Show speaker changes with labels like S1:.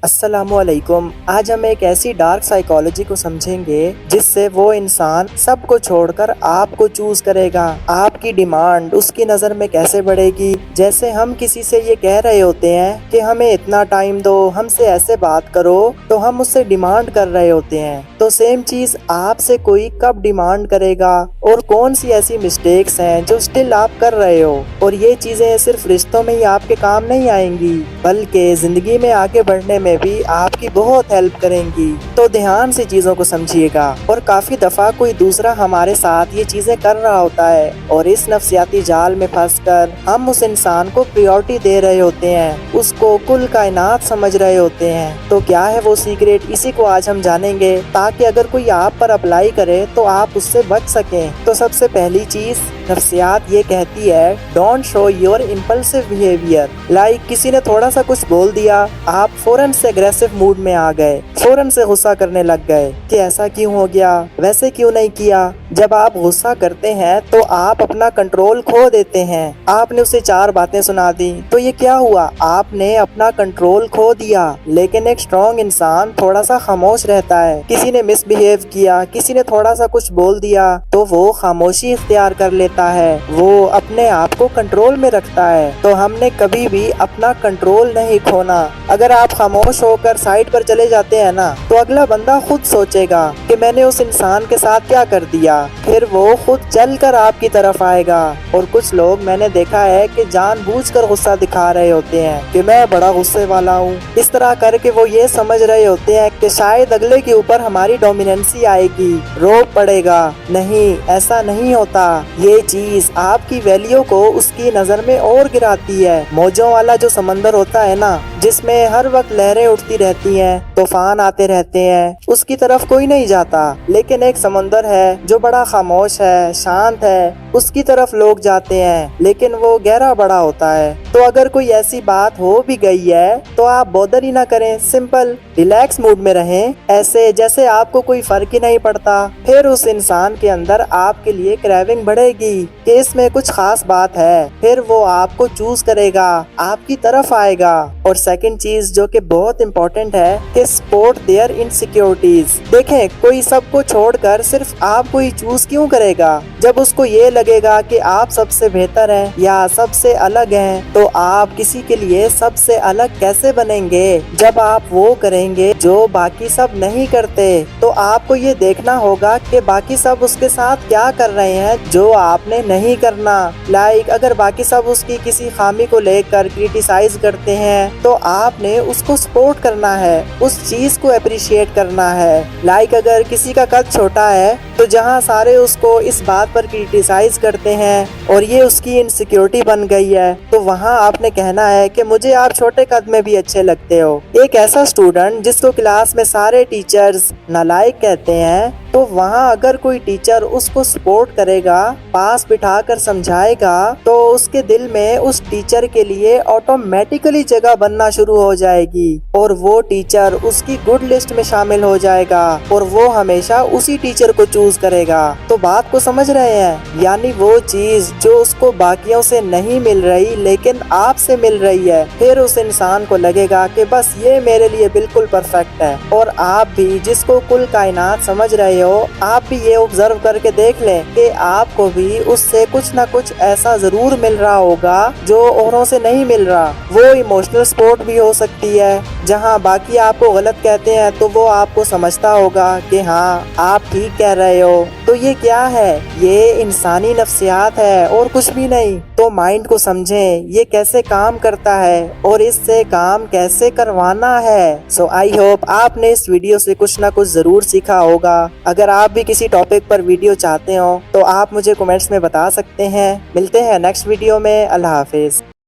S1: السلام علیکم۔ آج ہم ایک ایسی ڈارک سائیکالوجی کو سمجھیں گے جس سے وہ انسان سب کو چھوڑ کر آپ کو چوز کرے گا۔ آپ کی ڈیمانڈ اس کی نظر میں کیسے بڑھے گی؟ جیسے ہم کسی سے یہ کہہ رہے ہوتے ہیں کہ ہمیں اتنا ٹائم دو، ہم سے ایسے بات کرو، تو ہم اس سے ڈیمانڈ کر رہے ہوتے ہیں۔ تو سیم چیز آپ سے کوئی کب ڈیمانڈ کرے گا اور کون سی ایسی مسٹیکس ہیں جو سٹل آپ کر رہے ہو؟ اور یہ چیزیں صرف رشتوں میں ہی آپ کے کام نہیں آئیں گی بلکہ زندگی میں آگے بڑھنے میں بھی آپ کی بہت ہیلپ کریں گی۔ تو دھیان سے چیزوں کو سمجھیے گا۔ اور کافی دفعہ کوئی دوسرا ہمارے ساتھ یہ چیزیں کر رہا ہوتا ہے اور اس نفسیاتی جال میں پھنس کر ہم اس انسان کو پریورٹی دے رہے ہوتے ہیں، اس کو کل کائنات سمجھ رہے ہوتے ہیں۔ تو کیا ہے وہ سیکریٹ؟ اسی کو آج ہم جانیں گے تاکہ اگر کوئی آپ پر اپلائی کرے تو آپ اس سے بچ سکیں۔ تو سب سے پہلی چیز نفسیات یہ کہتی ہے don't show your impulsive behaviour. Like کسی نے تھوڑا سا کچھ بول دیا، آپ فوراً سے اگریسو موڈ میں آ گئے، فوراً سے غصہ کرنے لگ گئے کہ ایسا کیوں ہو گیا، ویسے کیوں نہیں کیا۔ جب آپ غصہ کرتے ہیں تو آپ اپنا کنٹرول کھو دیتے ہیں۔ آپ نے اسے 4 باتیں سنا دی تو یہ کیا ہوا؟ آپ نے اپنا کنٹرول کھو دیا۔ لیکن ایک اسٹرانگ انسان تھوڑا سا خاموش رہتا ہے۔ کسی نے مس بیہیو کیا، کسی نے تھوڑا سا کچھ بول دیا تو وہ خاموشی اختیار کر لیتا ہے، وہ اپنے آپ کو کنٹرول میں رکھتا ہے۔ تو ہم نے کبھی بھی اپنا کنٹرول نہیں کھونا۔ اگر آپ خاموش ہو کر سائڈ پر چلے جاتے ہیں نا تو اگلا بندہ خود سوچے گا کہ میں نے اس انسان کے ساتھ کیا کر دیا، پھر وہ خود چل کر آپ کی طرف آئے گا۔ اور کچھ لوگ میں نے دیکھا ہے کہ جان بوجھ کر غصہ دکھا رہے ہوتے ہیں کہ میں بڑا غصے والا ہوں، اس طرح کر کے وہ یہ سمجھ رہے ہوتے ہیں کہ شاید اگلے کے اوپر ہماری ڈومیننسی آئے گی، روب پڑے گا۔ نہیں، ایسا نہیں ہوتا۔ یہ چیز آپ کی ویلیو کو اس کی نظر میں اور گراتی ہے۔ موجوں والا جو سمندر ہوتا ہے نا، جس میں ہر وقت لہریں اٹھتی رہتی ہیں، طوفان آتے رہتے ہیں، اس کی طرف کوئی نہیں جاتا۔ لیکن ایک سمندر ہے جو بڑا خاموش ہے، شانت ہے، اس کی طرف لوگ جاتے ہیں، لیکن وہ گہرا بڑا ہوتا ہے۔ تو اگر کوئی ایسی بات ہو بھی گئی ہے تو آپ بودر ہی نہ کریں، سمپل ریلیکس موڈ میں رہیں، ایسے جیسے آپ کو کوئی فرق ہی نہیں پڑتا۔ پھر اس انسان کے اندر آپ کے لیے کریونگ بڑھے گی کہ اس میں کچھ خاص بات ہے، پھر وہ آپ کو چوز کرے گا، آپ کی طرف آئے گا۔ اور سیکنڈ چیز جو کہ بہت امپورٹنٹ ہے کہ سپورٹ دیئر انسیکیورٹیز۔ دیکھیں، کوئی سب کو چھوڑ کر صرف آپ کو ہی چوز کیوں کرے گا؟ جب اس کو یہ لگے گا کہ آپ سب سے بہتر ہیں یا سب سے الگ ہیں، تو آپ کسی کے لیے سب سے الگ کیسے بنیں گے؟ جب آپ وہ کریں گے جو باقی سب نہیں کرتے، تو آپ کو یہ دیکھنا ہوگا کہ باقی سب اس کے ساتھ کیا کر رہے ہیں جو آپ نے نہیں کرنا۔ لائک اگر باقی سب اس کی کسی خامی کو لے کر کریٹیسائز کرتے ہیں تو آپ نے اس کو سپورٹ کرنا ہے، اس چیز کو اپریشیٹ کرنا ہے۔ لائک اگر کسی کا قد چھوٹا ہے تو جہاں سارے اس کو اس بات پر کریٹیسائز کرتے ہیں اور یہ اس کی انسیکیورٹی بن گئی ہے، تو وہاں آپ نے کہنا ہے کہ مجھے آپ چھوٹے قد میں بھی اچھے لگتے ہو۔ ایک ایسا اسٹوڈنٹ جس کو کلاس میں سارے ٹیچرز نالائق کہتے ہیں، تو وہاں اگر کوئی ٹیچر اس کو سپورٹ کرے گا، پاس بٹھا کر سمجھائے گا، تو اس کے دل میں اس ٹیچر کے لیے آٹومیٹیکلی جگہ بننا شروع ہو جائے گی اور وہ ٹیچر اس کی گڈ لسٹ میں شامل ہو جائے گا اور وہ ہمیشہ اسی ٹیچر کو چوز کرے گا۔ تو بات کو سمجھ رہے ہیں؟ یعنی وہ چیز جو اس کو باقیوں سے نہیں مل رہی لیکن آپ سے مل رہی ہے، پھر اس انسان کو لگے گا کہ بس یہ میرے لیے بالکل پرفیکٹ ہے۔ اور آپ بھی جس کو کل کائنات سمجھ رہے ہو، آپ بھی یہ آبزرو کر کے دیکھ لیں کہ آپ کو بھی اس سے کچھ نہ کچھ ایسا ضرور مل رہا ہوگا جو اوروں سے نہیں مل رہا۔ وہ ایموشنل سپورٹ بھی ہو سکتی ہے، جہاں باقی آپ کو غلط کہتے ہیں تو وہ آپ کو سمجھتا ہوگا کہ ہاں آپ ٹھیک کہہ رہے ہو۔ تو یہ کیا ہے؟ یہ انسانی نفسیات ہے اور کچھ بھی نہیں۔ تو مائنڈ کو سمجھیں، یہ کیسے کام کرتا ہے اور اس سے کام کیسے کروانا ہے۔ سو آئی ہوپ آپ نے اس ویڈیو سے کچھ نہ کچھ ضرور سیکھا ہوگا۔ اگر آپ بھی کسی ٹاپک پر ویڈیو چاہتے ہو تو آپ مجھے کمنٹس میں بتا سکتے ہیں۔ ملتے ہیں نیکسٹ ویڈیو میں۔ اللہ حافظ۔